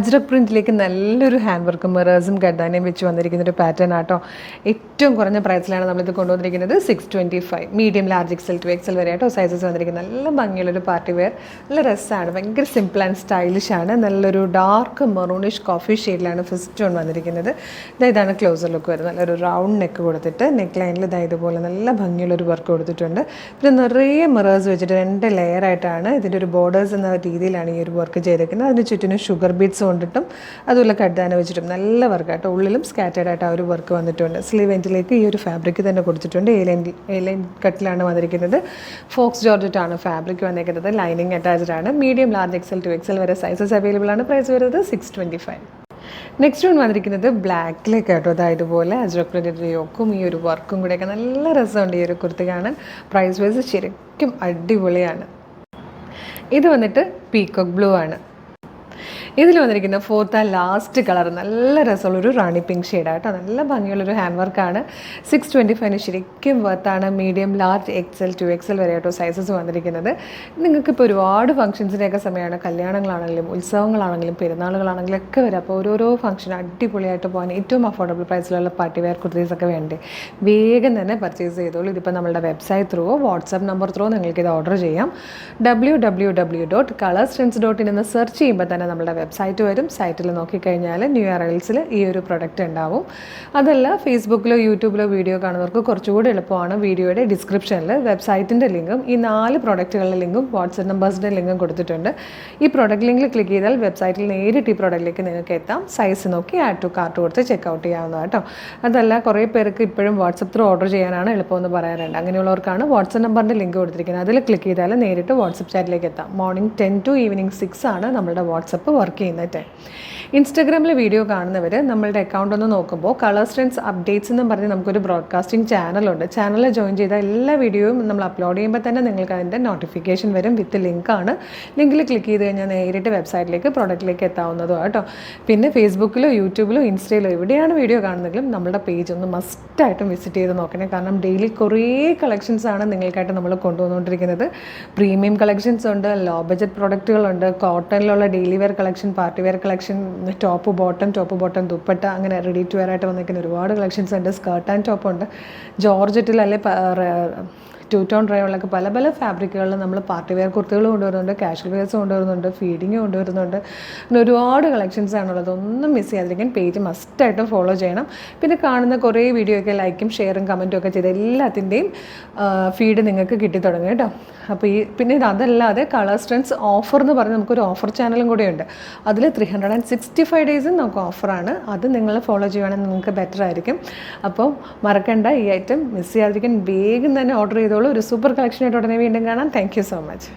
അജ്രക് പ്രിൻറ്റിലേക്ക് നല്ലൊരു ഹാൻഡ് വർക്കും മിറേഴ്സും ഗർദാനയും വെച്ച് വന്നിരിക്കുന്ന ഒരു പാറ്റേൺ ആട്ടോ. ഏറ്റവും കുറഞ്ഞ പ്രൈസിലാണ് നമ്മളിത് കൊണ്ടുവന്നിരിക്കുന്നത്. 625 medium large XL to XL വരെ ആട്ടോ സൈസസ് വന്നിരിക്കുന്നത്. നല്ല ഭംഗിയുള്ളൊരു പാർട്ടി വെയർ, നല്ല രസമാണ്, ഭയങ്കര സിമ്പിൾ ആൻഡ് സ്റ്റൈലിഷ് ആണ്. നല്ലൊരു ഡാർക്ക് മെറൂണിഷ് കോഫി ഷെയ്ഡിലാണ് ഫസ്റ്റ് വൺ വന്നിരിക്കുന്നത്. ഇതാണ് ക്ലോസർ ലുക്ക് വരുന്നത്. നല്ലൊരു റൗണ്ട് നെക്ക് കൊടുത്തിട്ട് നെക്ക് ലൈനിൽ ഇതുപോലെ നല്ല ഭംഗിയുള്ളൊരു വർക്ക് കൊടുത്തിട്ടുണ്ട്. പിന്നെ നിറയെ മിറേഴ്സ് വെച്ചിട്ട് 2 ലെയറായിട്ടാണ് ഇതിൻ്റെ ഒരു ബോർഡേഴ്സ് എന്ന രീതിയിലാണ് ഈ ഒരു വർക്ക് ചെയ്തിരിക്കുന്നത്. അതിന് ചുറ്റിനും ഷുഗർ ബീഡ്സ് കൊണ്ടിട്ടും അതുപോലെ കഡ്ഡാന വെച്ചിട്ടും നല്ല വർക്കായിട്ട് ഉള്ളിലും സ്കാറ്റേഡ് ആയിട്ട് ആ ഒരു വർക്ക് വന്നിട്ടുണ്ട്. സ്ലീവ് എൻഡിലേക്ക് ഈ ഒരു ഫാബ്രിക് തന്നെ കൊടുത്തിട്ടുണ്ട്. എ ലൈൻ കട്ടിലാണ് വന്നിരിക്കുന്നത്. ഫോക്സ് ജോർജറ്റാണ് ഫാബ്രിക് വന്നിരിക്കുന്നത്. ലൈനിങ് അറ്റാച്ച്ഡ് ആണ്. Medium large XL to XL വരെ സൈസസ് അവൈലബിൾ ആണ്. പ്രൈസ് വരുന്നത് 625. നെക്സ്റ്റ് വൺ വന്നിരിക്കുന്നത് ബ്ലാക്കിലേക്ക് കേട്ടോ. ഇതുപോലെ അജ്രക് പ്രിന്റിൻ്റെ യോക്കും ഈ ഒരു വർക്കും കൂടെയൊക്കെ നല്ല രസമുണ്ട് ഈ ഒരു കുർത്തി കാണാൻ. പ്രൈസ് വൈസ് ശരിക്കും അടിപൊളിയാണ്. ഇത് വന്നിട്ട് പീകോക്ക് ബ്ലൂ ആണ്. ഇതിൽ വന്നിരിക്കുന്ന ഫോർത്ത് ആൻഡ് ലാസ്റ്റ് കളർ നല്ല രസമുള്ളൊരു റാണി പിങ്ക് ഷെയ്ഡാട്ടോ. നല്ല ഭംഗിയുള്ളൊരു ഹാൻഡ് വർക്കാണ്. 625 ശരിക്കും വർത്താണ്. Medium large XL to XL വരെ ആട്ടോ സൈസസ് വന്നിരിക്കുന്നത്. നിങ്ങൾക്കിപ്പോൾ ഒരുപാട് ഫംഗ്ഷൻസിൻ്റെയൊക്കെ സമയമാണ്. കല്യാണങ്ങളാണെങ്കിലും ഉത്സവങ്ങളാണെങ്കിലും പെരുന്നാളുകളാണെങ്കിലും ഒക്കെ വരും. അപ്പോൾ ഓരോരോ ഫംഗ്ഷൻ അടിപൊളിയായിട്ട് പോകാൻ ഏറ്റവും അഫോർഡബിൾ പ്രൈസിലുള്ള പാർട്ടി വെയർ കുർത്തീസൊക്കെ വേണ്ടേ, വേഗം തന്നെ പർച്ചേസ് ചെയ്തോളൂ. ഇതിപ്പോൾ നമ്മളുടെ വെബ്സൈറ്റ് ത്രൂവോ വാട്സാപ്പ് നമ്പർ ത്രൂവോ നിങ്ങൾക്കിത് ഓർഡർ ചെയ്യാം. www.colorstrends.in എന്ന് സെർച്ച് ചെയ്യുമ്പോൾ തന്നെ നമ്മുടെ വെബ്സൈറ്റ് വരും. സൈറ്റിൽ നോക്കിക്കഴിഞ്ഞാൽ ന്യൂ URLസിൽ ഈ ഒരു പ്രൊഡക്റ്റ് ഉണ്ടാവും. അതല്ല ഫേസ്ബുക്കിലോ യൂട്യൂബിലോ വീഡിയോ കാണുന്നവർക്ക് കുറച്ചുകൂടി എളുപ്പമാണ്. വീഡിയോയുടെ ഡിസ്ക്രിപ്ഷനിൽ വെബ്സൈറ്റിൻ്റെ ലിങ്കും ഈ 4 പ്രൊഡക്റ്റുകളുടെ ലിങ്കും വാട്സപ്പ് നമ്പേഴ്സിൻ്റെ ലിങ്കും കൊടുത്തിട്ടുണ്ട്. ഈ പ്രൊഡക്റ്റ് ലിങ്കിൽ ക്ലിക്ക് ചെയ്താൽ വെബ്സൈറ്റിൽ നേരിട്ട് ഈ പ്രൊഡക്റ്റിലേക്ക് നിങ്ങൾക്ക് എത്താം. സൈസ് നോക്കി ആഡ് ടു കാർട്ട് കൊടുത്ത് ചെക്കൗട്ട് ചെയ്യാവുന്നതാണ് കേട്ടോ. അതല്ല കുറേ പേർക്ക് ഇപ്പോഴും വാട്സപ്പ് ത്രൂ ഓർഡർ ചെയ്യാനാണ് എളുപ്പമെന്ന് പറയാറുണ്ട്. അങ്ങനെയുള്ളവർക്കാണ് വാട്സപ്പ് നമ്പറിൻ്റെ ലിങ്ക് കൊടുത്തിരിക്കുന്നത്. അതിൽ ക്ലിക്ക് ചെയ്താൽ നേരിട്ട് വാട്സപ്പ് ചാറ്റിലേക്ക് എത്താം. മോർണിംഗ് 10 to ഈവനിങ് 6 ആണ് നമ്മുടെ വാട്സപ്പ് വർക്ക് ചെയ്യുന്ന ടൈം. ഇൻസ്റ്റാഗ്രാമിൽ വീഡിയോ കാണുന്നവർ നമ്മളുടെ അക്കൗണ്ട് ഒന്ന് നോക്കുമ്പോൾ കളർ ട്രെൻഡ്സ് അപ്ഡേറ്റ്സ് എന്നും പറഞ്ഞ് നമുക്കൊരു ബ്രോഡ്കാസ്റ്റിംഗ് ചാനലുണ്ട്. ചാനലിൽ ജോയിൻ ചെയ്താൽ എല്ലാ വീഡിയോയും നമ്മൾ അപ്ലോഡ് ചെയ്യുമ്പോൾ തന്നെ നിങ്ങൾക്ക് അതിൻ്റെ നോട്ടിഫിക്കേഷൻ വരും. വിത്ത് ലിങ്കാണ്. ലിങ്കിൽ ക്ലിക്ക് ചെയ്ത് കഴിഞ്ഞാൽ നേരിട്ട് വെബ്സൈറ്റിലേക്ക് പ്രൊഡക്റ്റിലേക്ക് എത്താവുന്നതും കേട്ടോ. പിന്നെ ഫേസ്ബുക്കിലോ യൂട്യൂബിലോ ഇൻസ്റ്റയിലോ എവിടെയാണ് വീഡിയോ കാണുന്നതെങ്കിലും നമ്മുടെ പേജ് ഒന്ന് മസ്റ്റായിട്ടും വിസിറ്റ് ചെയ്ത് നോക്കണേ. കാരണം ഡെയിലി കുറേ കളക്ഷൻസാണ് നിങ്ങൾക്കായിട്ട് നമ്മൾ കൊണ്ടുവന്നുകൊണ്ടിരിക്കുന്നത്. പ്രീമിയം കളക്ഷൻസ് ഉണ്ട്, ലോ ബഡ്ജറ്റ് പ്രൊഡക്റ്റുകളുണ്ട്, കോട്ടണിലുള്ള daily wear collection, party wear collection, top bottom dupatta, അങ്ങനെ റെഡി ടു വെയർ ആയിട്ട് വന്നിരിക്കുന്ന ഒരുപാട് കളക്ഷൻസ് ഉണ്ട്. സ്കേർട്ട് ആൻഡ് ടോപ്പ് ഉണ്ട്. ജോർജറ്റിൽ അല്ലെ 2 ടോൺ ഡ്രൈവുകളൊക്കെ പല പല ഫാബ്രിക്കുകളിൽ നമ്മൾ പാർട്ടി വെയർ കുർത്തികൾ കൊണ്ടുവരുന്നുണ്ട്, കാഷ്വൽ വെയർസ് കൊണ്ടുവരുന്നുണ്ട്, ഫീഡിങ് കൊണ്ടുവരുന്നുണ്ട്. അങ്ങനെ ഒരുപാട് കളക്ഷൻസ് ആണുള്ളത്. ഒന്നും മിസ് ചെയ്യാതിരിക്കാൻ പേജ് മസ്റ്റായിട്ടും ഫോളോ ചെയ്യണം. പിന്നെ കാണുന്ന കുറേ വീഡിയോ ഒക്കെ ലൈക്കും ഷെയറും കമൻറ്റും ഒക്കെ ചെയ്ത് എല്ലാത്തിൻ്റെയും ഫീഡ് നിങ്ങൾക്ക് കിട്ടിത്തുടങ്ങും കേട്ടോ. അപ്പോൾ പിന്നെ അതല്ലാതെ കളർ ട്രെൻഡ്സ് ഓഫർ എന്ന് പറഞ്ഞ് നമുക്കൊരു ഓഫർ ചാനലും കൂടെയുണ്ട്. അതിൽ 365 ഡേയ്സും നമുക്ക് ഓഫറാണ്. അത് നിങ്ങൾ ഫോളോ ചെയ്യുകയാണെങ്കിൽ നിങ്ങൾക്ക് ബെറ്റർ ആയിരിക്കും. അപ്പോൾ മറക്കണ്ട, ഈ ഐറ്റം മിസ് ചെയ്യാതിരിക്കാൻ വേഗം തന്നെ ഓർഡർ ചെയ്തോളൂ. ഒരു സൂപ്പർ കളക്ഷനായിട്ട് ഉടനെ വീണ്ടും കാണാം. Thank you so much.